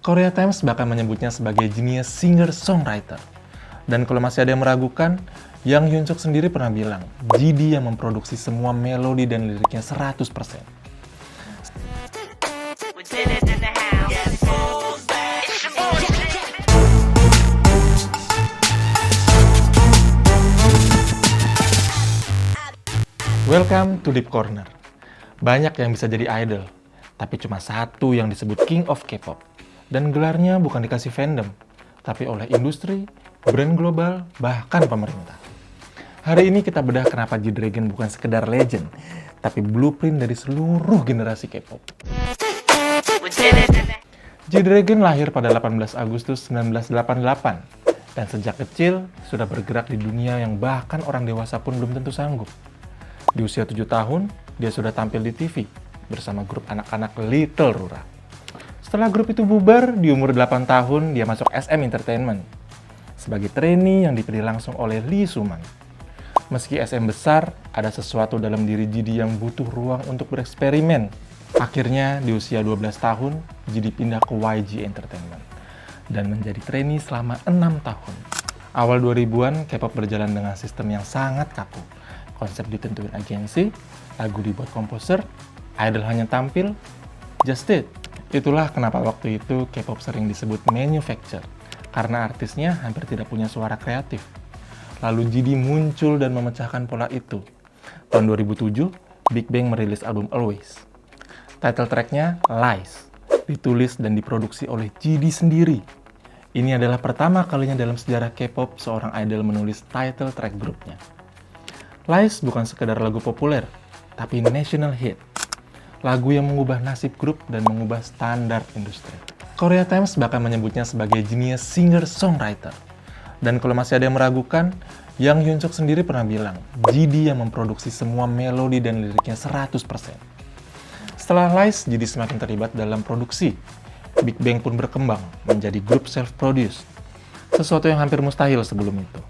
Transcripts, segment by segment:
Korea Times bahkan menyebutnya sebagai genius singer-songwriter. Dan kalau masih ada yang meragukan, Yang Hyun Suk sendiri pernah bilang, GD yang memproduksi semua melodi dan liriknya 100%. Welcome to Deep Corner. Banyak yang bisa jadi idol, tapi cuma satu yang disebut King of K-pop. Dan gelarnya bukan dikasih fandom, tapi oleh industri, brand global, bahkan pemerintah. Hari ini kita bedah kenapa G-Dragon bukan sekedar legend, tapi blueprint dari seluruh generasi K-pop. G-Dragon lahir pada 18 Agustus 1988, dan sejak kecil sudah bergerak di dunia yang bahkan orang dewasa pun belum tentu sanggup. Di usia 7 tahun, dia sudah tampil di TV bersama grup anak-anak Little Rura. Setelah grup itu bubar, di umur 8 tahun dia masuk SM Entertainment sebagai trainee yang dipilih langsung oleh Lee Soo-man. Meski SM besar, ada sesuatu dalam diri GD yang butuh ruang untuk bereksperimen. Akhirnya, di usia 12 tahun, GD pindah ke YG Entertainment dan menjadi trainee selama 6 tahun. Awal 2000-an, K-pop berjalan dengan sistem yang sangat kaku. Konsep ditentuin agensi, lagu dibuat komposer, idol hanya tampil, just it. Itulah kenapa waktu itu K-pop sering disebut manufacture, karena artisnya hampir tidak punya suara kreatif. Lalu GD muncul dan memecahkan pola itu. Tahun 2007, Big Bang merilis album Always. Title track-nya Lies, ditulis dan diproduksi oleh GD sendiri. Ini adalah pertama kalinya dalam sejarah K-pop seorang idol menulis title track grupnya. Lies bukan sekedar lagu populer, tapi national hit. Lagu yang mengubah nasib grup dan mengubah standar industri. Korea Times bahkan menyebutnya sebagai genius singer-songwriter. Dan kalau masih ada yang meragukan, Yang Hyun Suk sendiri pernah bilang, GD yang memproduksi semua melodi dan liriknya 100%. Setelah Lies, GD semakin terlibat dalam produksi. Big Bang pun berkembang menjadi grup self-produce. Sesuatu yang hampir mustahil sebelum itu.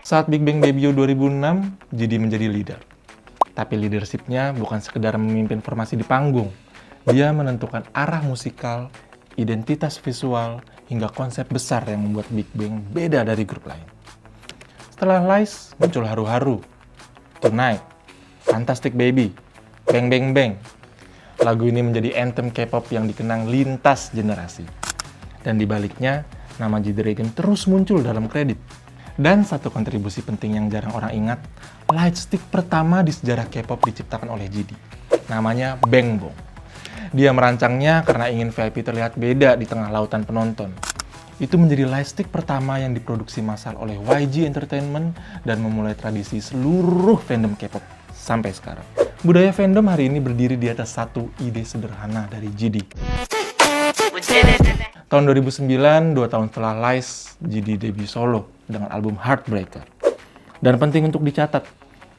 Saat Big Bang debut 2006, GD menjadi leader. Tapi leadership-nya bukan sekedar memimpin formasi di panggung. Dia menentukan arah musikal, identitas visual, hingga konsep besar yang membuat Big Bang beda dari grup lain. Setelah Lies, muncul Haru-Haru, Tonight, Fantastic Baby, Bang Bang Bang. Lagu ini menjadi anthem K-pop yang dikenang lintas generasi. Dan di baliknya, nama G-Dragon terus muncul dalam kredit. Dan satu kontribusi penting yang jarang orang ingat, lightstick pertama di sejarah K-pop diciptakan oleh GD. Namanya Bang Bong. Dia merancangnya karena ingin VIP terlihat beda di tengah lautan penonton. Itu menjadi lightstick pertama yang diproduksi massal oleh YG Entertainment dan memulai tradisi seluruh fandom K-pop sampai sekarang. Budaya fandom hari ini berdiri di atas satu ide sederhana dari GD. Tahun 2009, 2 tahun setelah Lies, GD debut solo dengan album Heartbreaker. Dan penting untuk dicatat,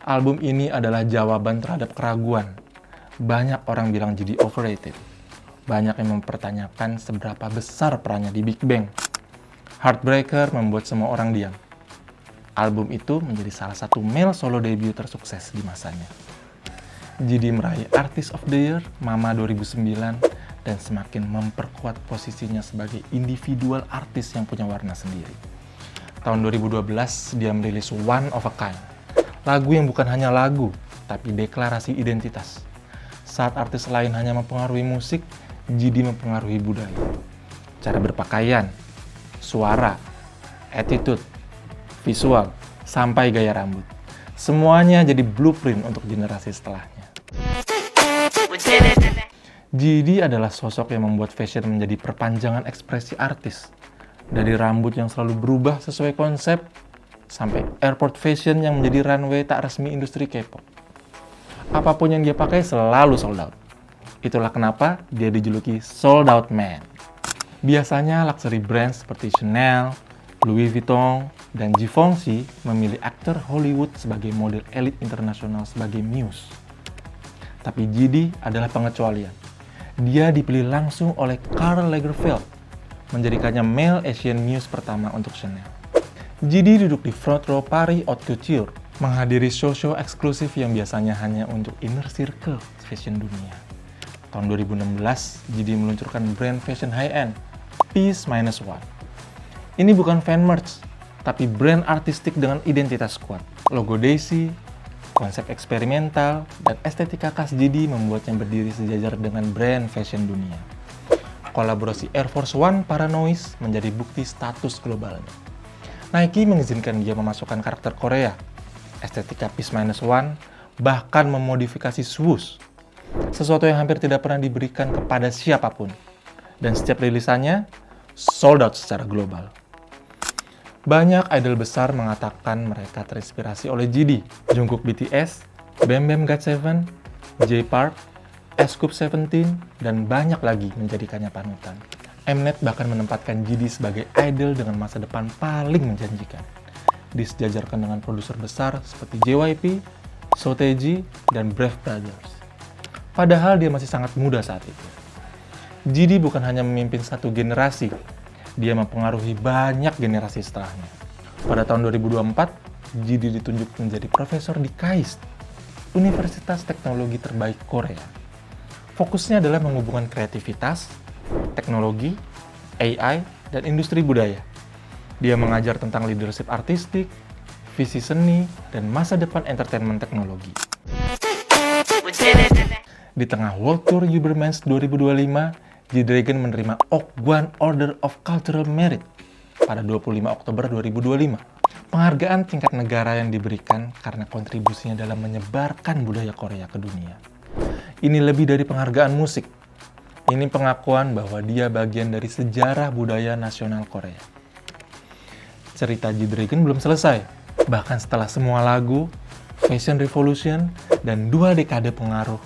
album ini adalah jawaban terhadap keraguan. Banyak orang bilang GD overrated. Banyak yang mempertanyakan seberapa besar perannya di Big Bang. Heartbreaker membuat semua orang diam. Album itu menjadi salah satu male solo debut tersukses di masanya. GD meraih Artist of the Year Mama 2009 dan semakin memperkuat posisinya sebagai individual artis yang punya warna sendiri. Tahun 2012, dia merilis One of a Kind. Lagu yang bukan hanya lagu, tapi deklarasi identitas. Saat artis lain hanya mempengaruhi musik, GD mempengaruhi budaya. Cara berpakaian, suara, attitude, visual, sampai gaya rambut. Semuanya jadi blueprint untuk generasi setelahnya. GD adalah sosok yang membuat fashion menjadi perpanjangan ekspresi artis. Dari rambut yang selalu berubah sesuai konsep, sampai airport fashion yang menjadi runway tak resmi industri K-pop. Apapun yang dia pakai selalu sold out. Itulah kenapa dia dijuluki Sold Out Man. Biasanya luxury brands seperti Chanel, Louis Vuitton, dan Givenchy memilih aktor Hollywood sebagai model elit internasional sebagai muse. Tapi GD adalah pengecualian. Dia dipilih langsung oleh Karl Lagerfeld, menjadikannya male Asian muse pertama untuk Chanel. GD duduk di front row Paris Haute Couture, menghadiri show-show eksklusif yang biasanya hanya untuk inner circle fashion dunia. Tahun 2016, JD meluncurkan brand fashion high-end, Peace-1. Ini bukan fan merch, tapi brand artistik dengan identitas kuat. Logo Daisy, konsep eksperimental, dan estetika khas JD membuatnya berdiri sejajar dengan brand fashion dunia. Kolaborasi Air Force One Paranoise menjadi bukti status globalnya. Nike mengizinkan dia memasukkan karakter Korea, estetika Peace-1, bahkan memodifikasi swoosh, sesuatu yang hampir tidak pernah diberikan kepada siapapun. Dan setiap rilisannya sold out secara global. Banyak idol besar mengatakan mereka terinspirasi oleh JD. Jungkook BTS, Bam Bam GOT7, Jay Park, Scoop17, dan banyak lagi menjadikannya panutan. Mnet bahkan menempatkan JD sebagai idol dengan masa depan paling menjanjikan. Disejajarkan dengan produser besar seperti JYP, Seo-taiji, dan Brave Brothers. Padahal dia masih sangat muda saat itu. JD bukan hanya memimpin satu generasi, dia mempengaruhi banyak generasi setelahnya. Pada tahun 2024, JD ditunjuk menjadi profesor di KAIST, Universitas Teknologi Terbaik Korea. Fokusnya adalah menghubungkan kreativitas, teknologi, AI, dan industri budaya. Dia mengajar tentang leadership artistik, visi seni, dan masa depan entertainment teknologi. Di tengah World Tour Ubermensch 2025, G-Dragon menerima Okgwan Order of Cultural Merit pada 25 Oktober 2025. Penghargaan tingkat negara yang diberikan karena kontribusinya dalam menyebarkan budaya Korea ke dunia. Ini lebih dari penghargaan musik. Ini pengakuan bahwa dia bagian dari sejarah budaya nasional Korea. Cerita G-Dragon belum selesai. Bahkan setelah semua lagu, Fashion Revolution, dan 2 dekade pengaruh,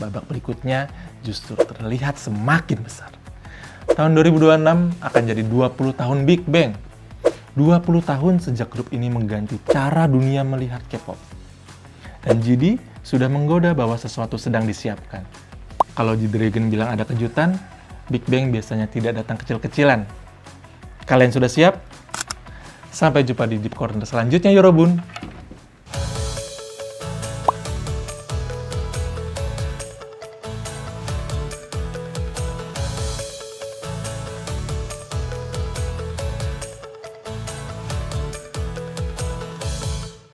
babak berikutnya justru terlihat semakin besar. Tahun 2026 akan jadi 20 tahun Big Bang. 20 tahun sejak grup ini mengganti cara dunia melihat K-pop. Dan JD sudah menggoda bahwa sesuatu sedang disiapkan. Kalau G-Dragon bilang ada kejutan, Big Bang biasanya tidak datang kecil-kecilan. Kalian sudah siap? Sampai jumpa di Deep Corner selanjutnya, Yorobun!